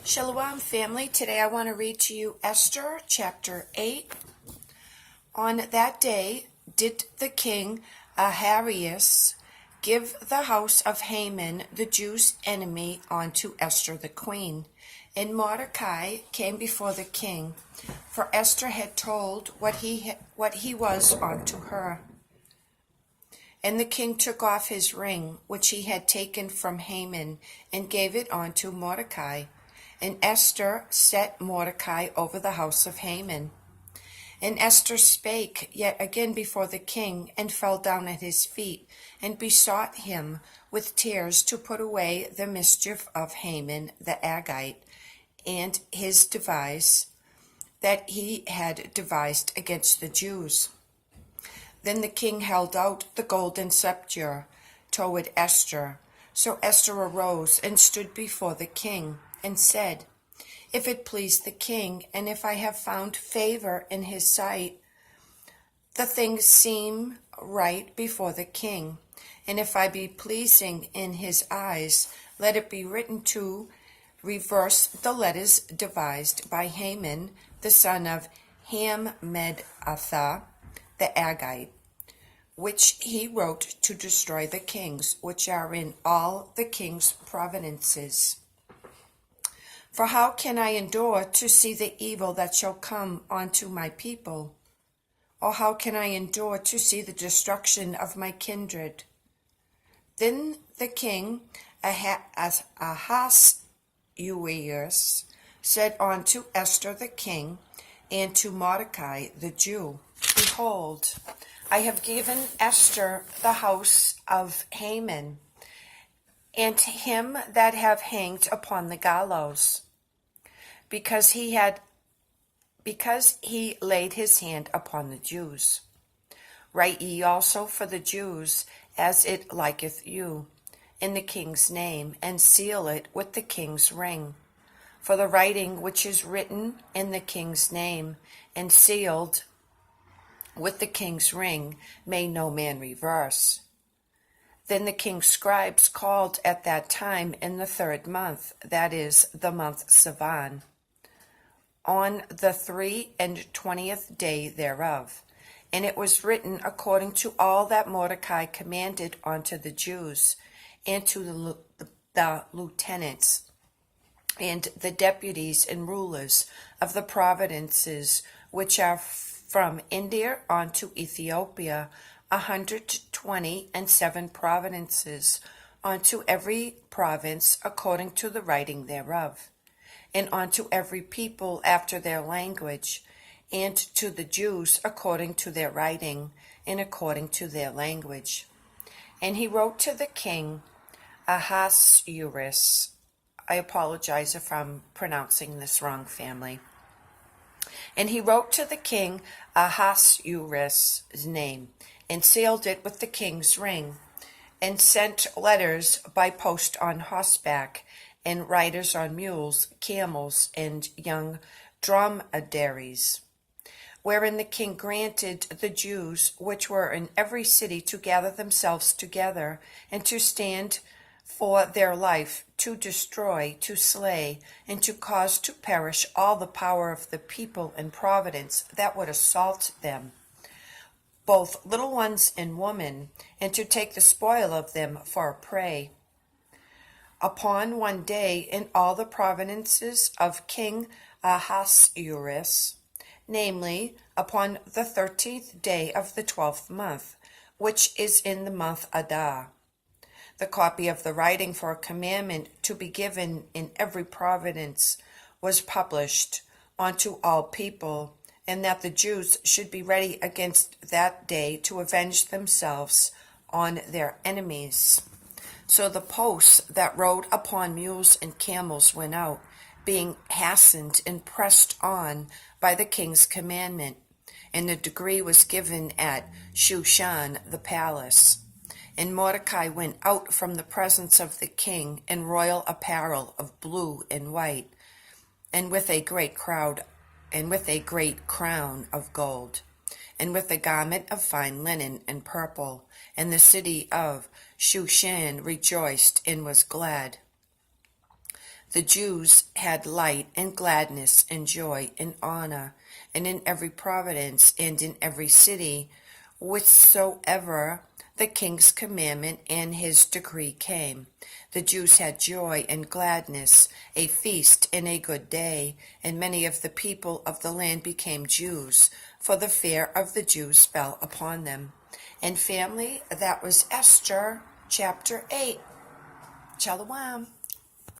Shalom, family. Today I want to read to you Esther chapter 8. On that day did the king Ahasuerus give the house of Haman, the Jews' enemy, unto Esther the queen. And Mordecai came before the king, for Esther had told what he was unto her. And the king took off his ring, which he had taken from Haman, and gave it unto Mordecai. And Esther set Mordecai over the house of Haman. And Esther spake yet again before the king, and fell down at his feet, and besought him with tears to put away the mischief of Haman the Agagite, and his device that he had devised against the Jews. Then the king held out the golden scepter toward Esther. So Esther arose and stood before the king, and said, If it please the king, and if I have found favor in his sight, the things seem right before the king. And if I be pleasing in his eyes, let it be written to reverse the letters devised by Haman, the son of Hammedatha the Agagite, which he wrote to destroy the kings which are in all the king's provinces. For how can I endure to see the evil that shall come unto my people? Or how can I endure to see the destruction of my kindred? Then the king Ahasuerus said unto Esther the king, and to Mordecai the Jew, Behold, I have given Esther the house of Haman, and him that have hanged upon the gallows, because he laid his hand upon the Jews. Write ye also for the Jews, as it liketh you, in the king's name, and seal it with the king's ring. For the writing which is written in the king's name, and sealed with the king's ring, may no man reverse. Then the king's scribes called at that time in the 3rd month, that is, the month Sivan, on the 23 day thereof. And it was written according to all that Mordecai commanded unto the Jews, and to the lieutenants, and the deputies and rulers of the provinces which are from India unto Ethiopia, 127 provinces, unto every province according to the writing thereof, and unto every people after their language, and to the Jews according to their writing, and according to their language. And he wrote to the king Ahasuerus. I apologize if I'm pronouncing this wrong, family. And he wrote to the king Ahasuerus' name, and sealed it with the king's ring, and sent letters by post on horseback, and riders on mules, camels, and young dromedaries, wherein the king granted the Jews which were in every city to gather themselves together, and to stand for their life, to destroy, to slay, and to cause to perish all the power of the people and providence that would assault them, both little ones and women, and to take the spoil of them for a prey. Upon one day in all the provinces of King Ahasuerus, namely, upon the 13th day of the 12th month, which is in the month Adar, the copy of the writing for a commandment to be given in every province was published unto all people, and that the Jews should be ready against that day to avenge themselves on their enemies. So the posts that rode upon mules and camels went out, being hastened and pressed on by the king's commandment, and the decree was given at Shushan the palace. And Mordecai went out from the presence of the king in royal apparel of blue and white, and with a great crown of gold, and with a garment of fine linen and purple. And the city of Shushan rejoiced and was glad. The Jews had light and gladness and joy and honor, and in every province and in every city, whichsoever the king's commandment and his decree came. The Jews had joy and gladness, a feast and a good day, and many of the people of the land became Jews, for the fear of the Jews fell upon them. And family, that was Esther chapter 8. Shalom.